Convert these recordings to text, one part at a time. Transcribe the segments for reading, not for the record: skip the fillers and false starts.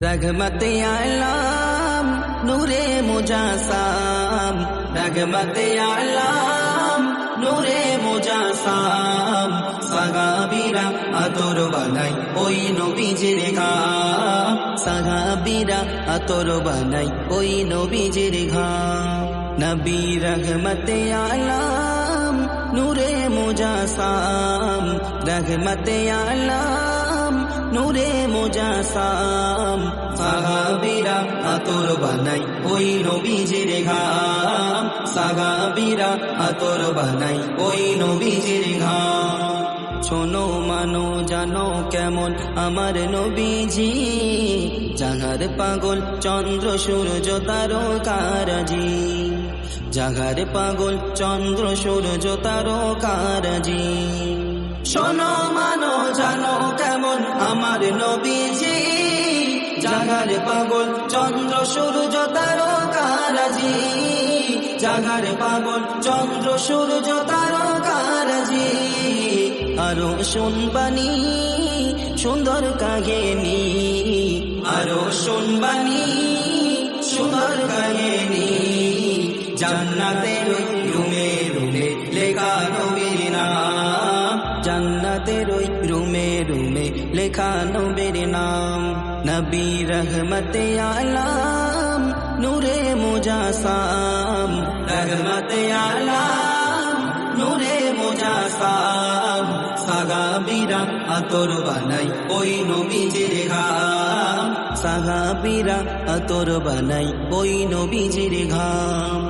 रहमते आलम नूरे मुजासाम, रहमते आलम नूरे मुजासाम। সাহাবীরা আতর বানাই ওই নবীজির ঘাম, সাহাবীরা আতর বানাই ওই নবীজির ঘাম। নবী রহমতে আলম নূরে মুজাসাম, রহমতে আলম নূরে মুজাসাম। সাহাবীরা আতর বানাই ওই নবীজির ঘাম, সাহাবীরা আতর বানাই ওই নবীজির ঘাম। শোনো মানো জানো কেমন আমার নবীজি, জাগার পাগল চন্দ্র সূর্য তারকারাজি, জাগার পাগল চন্দ্র সূর্য তারকারাজি। শোনো মানো জানো কেমন আমার নবীজি, জাগার পাগল চন্দ্র সূর্য তারকারাজি, জাগার পাগল চন্দ্র সূর্য তারকারাজি। আরো শুনবানি সুন্দর কাহিনী, আরো শুনবানি সুন্দর কাহিনী। জান্নাতের রুমে রুমে লেখা নবীর নাম, জান্নাতের রুমে রুমে লেখা নবীর নাম। নবী রহমতে আলম নূরে মুজাসাম, রহমতে আলম নূরে মুজাসাম। সাহাবীরা আতর বানাই ওই নবীজির ঘাম, সাহাবীরা আতর বানাই ওই নবীজির ঘাম।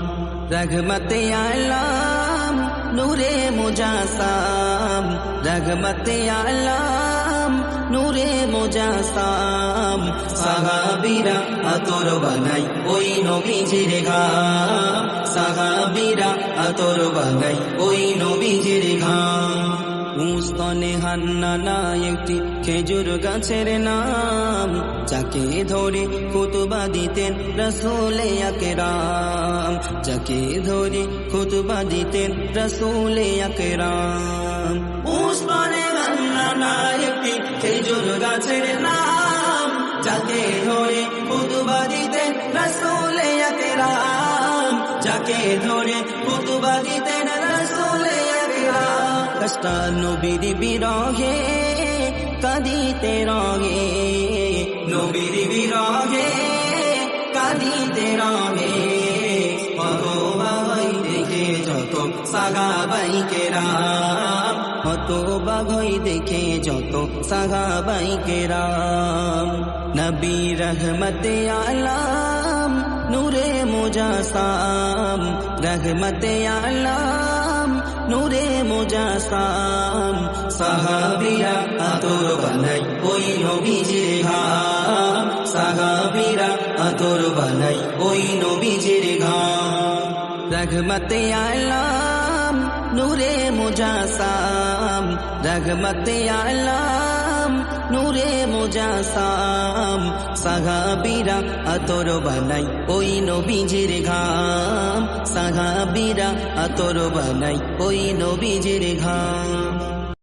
রহমতে আলম নূরে মুজাসাম, রহমতে আলম নূরে মুজাসাম। সাহাবীরা আতর বানাই ওই নবীজির ঘাম, সাহাবীরা আতর বানাই ওই নবীজির ঘাম। মুস্তনে হান্নানা একটি খেজুর গাছের নাম, যাকে ধরে খুতবা দিতেন রাসূলে আকরাম, যাকে ধরে খুতবা দিতেন রাসূলে আকরাম। মুস্তনে হান্নানা একটি খেজুর গাছের নাম, যাকে ধরে খুতবা দিতেন রাসূলে আকরাম, যাকে ধরে খুতবা দিতেন রাসূলে আকরাম। কষ্ট নবীর বিরহে কাঁদিতে রগে, নবীর বিরহে কাঁদিতে রগে। হতবাক দেখে যত সাহাবায়ে কেরাম, হতবাক দেখে যত সাহাবায়ে কেরাম। নবী রহমতে আলম নূরে মুজাসাম, রহমতে আলম নূরে মুজাসাম। সাহাবীরা আতর বানাই ওই নবীজির ঘাম, সাহাবীরা আতর বানাই ওই নবীজির ঘাম। রহমতে আলম নূরে মুজাসাম, রহমতে আলম নূরে মুজাসাম। সাহাবীরা আতর বানাই ওই নবীজির ঘাম, সাহাবীরা আতর বানাই ওই নবীজির ঘাম।